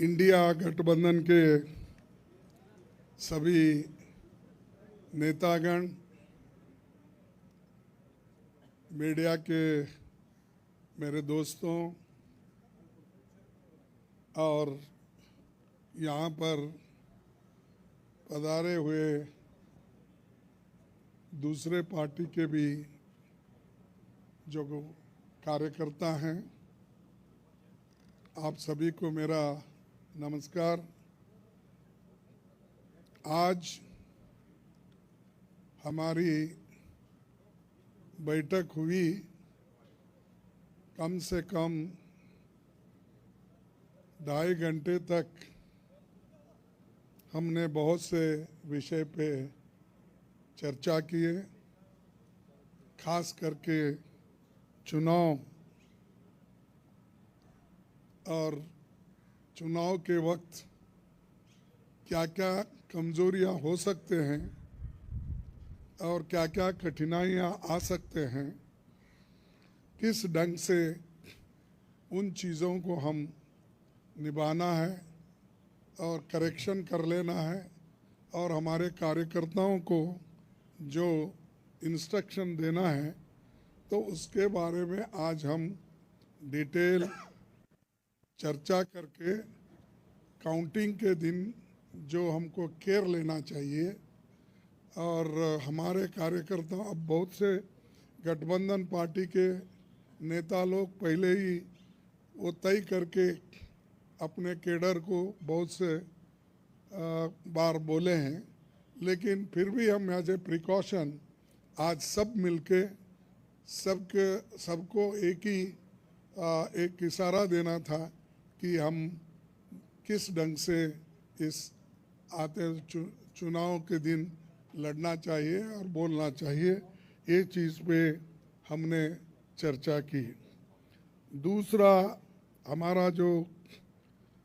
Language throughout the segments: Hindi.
इंडिया गठबंधन के सभी नेतागण, मीडिया के मेरे दोस्तों और यहाँ पर पधारे हुए दूसरे पार्टी के भी जो कार्यकर्ता हैं, आप सभी को मेरा नमस्कार। आज हमारी बैठक हुई, कम से कम 2.5 घंटे तक हमने बहुत से विषय पे चर्चा किए, खास करके चुनाव और चुनाव के वक्त क्या क्या कमजोरियां हो सकते हैं और क्या क्या कठिनाइयां आ सकते हैं, किस ढंग से उन चीज़ों को हम निभाना है और करेक्शन कर लेना है और हमारे कार्यकर्ताओं को जो इंस्ट्रक्शन देना है, तो उसके बारे में आज हम डिटेल चर्चा करके काउंटिंग के दिन जो हमको केयर लेना चाहिए और हमारे कार्यकर्ता, अब बहुत से गठबंधन पार्टी के नेता लोग पहले ही वो तय करके अपने केडर को बहुत से बार बोले हैं, लेकिन फिर भी हम एज ए प्रिकॉशन आज सब मिलके सबको एक इशारा देना था कि हम किस ढंग से इस आते चुनाव के दिन लड़ना चाहिए और बोलना चाहिए। ये चीज़ पे हमने चर्चा की। दूसरा, हमारा जो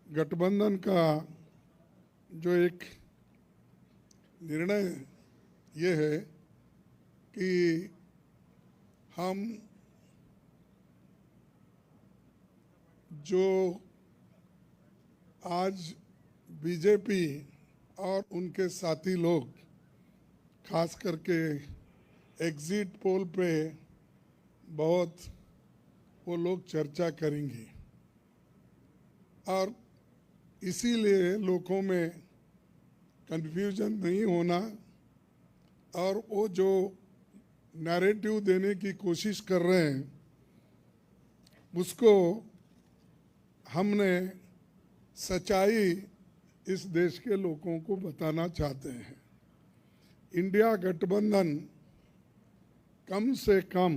गठबंधन का जो एक निर्णय ये है कि हम जो आज बीजेपी और उनके साथी लोग खास करके एग्जिट पोल पे बहुत वो लोग चर्चा करेंगे और इसीलिए लोगों में कंफ्यूजन नहीं होना और वो जो नैरेटिव देने की कोशिश कर रहे हैं उसको हमने सच्चाई इस देश के लोगों को बताना चाहते हैं। इंडिया गठबंधन कम से कम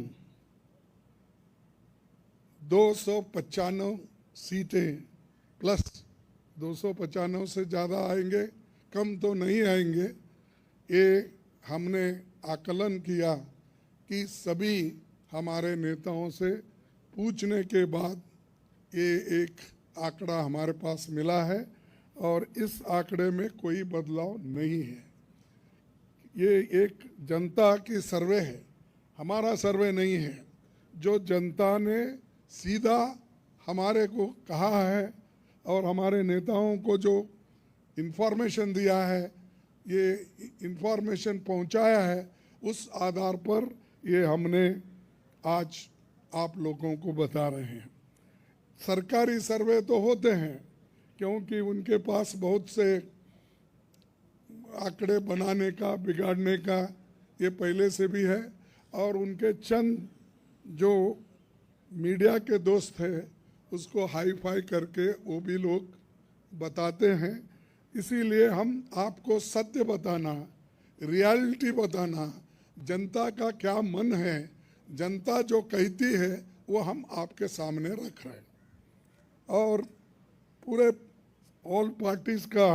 295 सीटें प्लस 295 से ज़्यादा आएंगे, कम तो नहीं आएंगे। ये हमने आकलन किया कि सभी हमारे नेताओं से पूछने के बाद ये एक आंकड़ा हमारे पास मिला है और इस आंकड़े में कोई बदलाव नहीं है। ये एक जनता की सर्वे है, हमारा सर्वे नहीं है। जो जनता ने सीधा हमारे को कहा है और हमारे नेताओं को जो इन्फॉर्मेशन दिया है, ये इन्फॉर्मेशन पहुंचाया है, उस आधार पर ये हमने आज आप लोगों को बता रहे हैं। सरकारी सर्वे तो होते हैं क्योंकि उनके पास बहुत से आंकड़े बनाने का, बिगाड़ने का ये पहले से भी है और उनके चंद जो मीडिया के दोस्त हैं उसको हाई फाई करके वो भी लोग बताते हैं। इसीलिए हम आपको सत्य बताना, रियलिटी बताना, जनता का क्या मन है, जनता जो कहती है वो हम आपके सामने रख रहे हैं। और पूरे ऑल पार्टीज का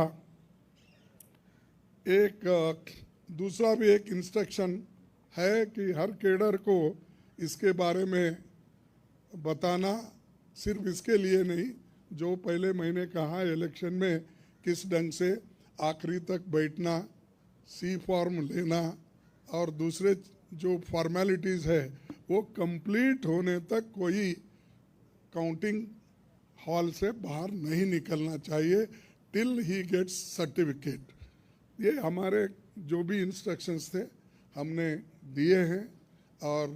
एक दूसरा भी एक इंस्ट्रक्शन है कि हर केडर को इसके बारे में बताना, सिर्फ इसके लिए नहीं, जो पहले मैंने कहा इलेक्शन में किस ढंग से आखिरी तक बैठना, सी फॉर्म लेना और दूसरे जो फॉर्मेलिटीज़ है वो कंप्लीट होने तक कोई काउंटिंग हॉल से बाहर नहीं निकलना चाहिए टिल ही गेट्स सर्टिफिकेट। ये हमारे जो भी इंस्ट्रक्शंस थे हमने दिए हैं और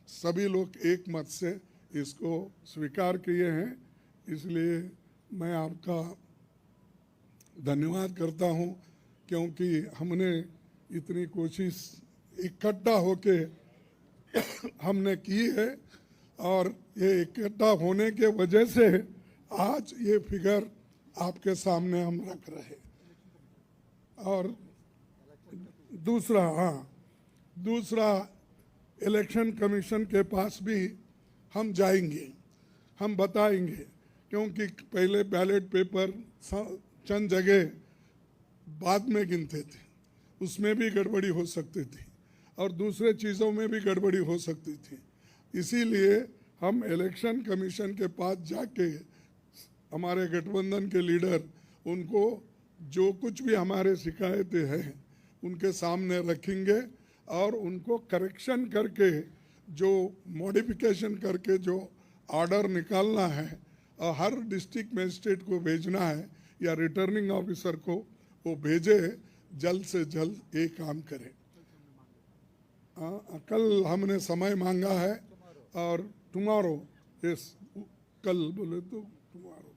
सभी लोग एक मत से इसको स्वीकार किए हैं, इसलिए मैं आपका धन्यवाद करता हूं, क्योंकि हमने इतनी कोशिश इकट्ठा होके हमने की है और ये इकट्ठा होने के वजह से आज ये फिगर आपके सामने हम रख रहे हैं। और दूसरा इलेक्शन कमीशन के पास भी हम जाएंगे, हम बताएंगे, क्योंकि पहले बैलेट पेपर चंद जगह बाद में गिनते थे, उसमें भी गड़बड़ी हो सकती थी और दूसरे चीज़ों में भी गड़बड़ी हो सकती थी। इसीलिए हम इलेक्शन कमीशन के पास जाके हमारे गठबंधन के लीडर उनको जो कुछ भी हमारे शिकायतें हैं उनके सामने रखेंगे और उनको करेक्शन करके जो मॉडिफिकेशन करके जो ऑर्डर निकालना है और हर डिस्ट्रिक्ट मजिस्ट्रेट को भेजना है या रिटर्निंग ऑफिसर को वो भेजे, जल्द से जल्द ये काम करें। कल हमने समय मांगा है और टुमारो, यस कल बोले तो टुमारो,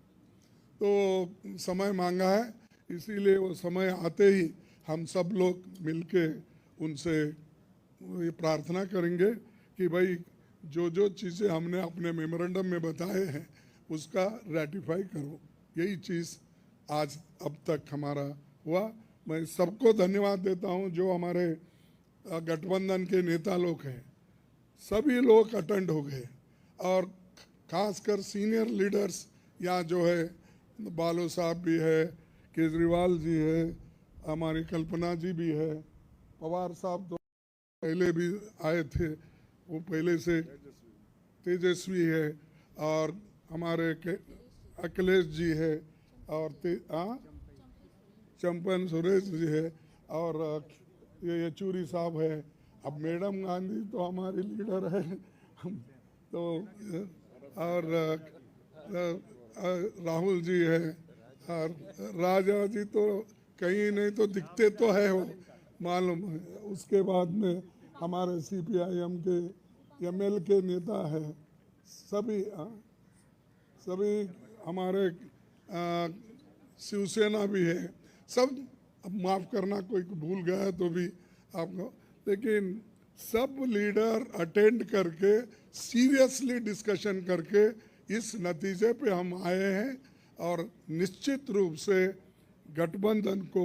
तो समय मांगा है, इसीलिए वो समय आते ही हम सब लोग मिलके उनसे ये प्रार्थना करेंगे कि भाई जो चीज़ें हमने अपने मेमोरेंडम में बताए हैं उसका रेटिफाई करो। यही चीज़ आज अब तक हमारा हुआ। मैं सबको धन्यवाद देता हूं जो हमारे गठबंधन के नेता लोग हैं, सभी लोग अटेंड हो गए और खासकर सीनियर लीडर्स यहाँ जो है, बालो साहब भी है, केजरीवाल जी है, हमारी कल्पना जी भी है, पवार साहब तो पहले भी आए थे, वो पहले से तेजस्वी है, और हमारे अखिलेश जी है, और चंपन सुरेश जी है, और ये येचूरी साहब है। अब मैडम गांधी तो हमारी लीडर है तो, और राहुल जी है, और राजा जी तो कहीं नहीं तो दिखते तो है वो मालूम है। उसके बाद में हमारे CPIM के ML के नेता है, सभी हमारे शिवसेना भी है, सब। अब माफ़ करना कोई भूल गया तो भी आपको, लेकिन सब लीडर अटेंड करके सीरियसली डिस्कशन करके इस नतीजे पे हम आए हैं और निश्चित रूप से गठबंधन को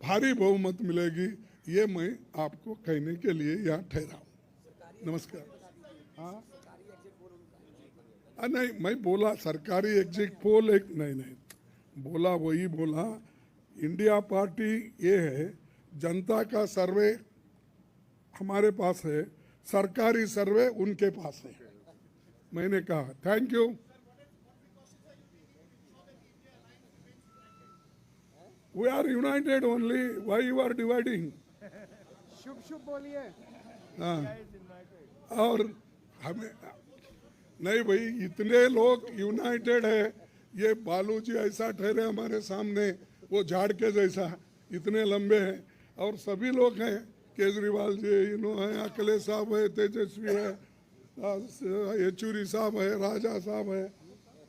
भारी बहुमत मिलेगी, ये मैं आपको कहने के लिए यहाँ ठहरा हूँ। नमस्कार। हाँ नहीं, मैं बोला सरकारी एग्जिट पोल एक नहीं बोला, वही बोला। इंडिया पार्टी ये है, जनता का सर्वे हमारे पास है, सरकारी सर्वे उनके पास है। मैंने कहा thank you. We are united only. Why you are dividing? शुभ शुभ बोलिए। हाँ, और हमें नहीं भाई, इतने लोग यूनाइटेड है। ये बालू जी ऐसा ठहरे हमारे सामने, वो झाड़ के जैसा, इतने लंबे हैं, और सभी लोग हैं, केजरीवाल जी हैं, अखिलेश साहब है, तेजस्वी है, येचूरी साहब है, राजा साहब है,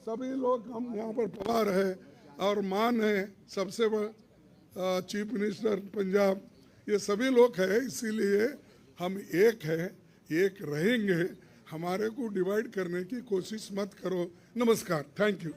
सभी लोग हम यहाँ पर पवार है, और मान है सबसे बड़ा चीफ मिनिस्टर पंजाब, ये सभी लोग हैं। इसीलिए हम एक है, एक रहेंगे। हमारे को डिवाइड करने की कोशिश मत करो। नमस्कार, थैंक यू।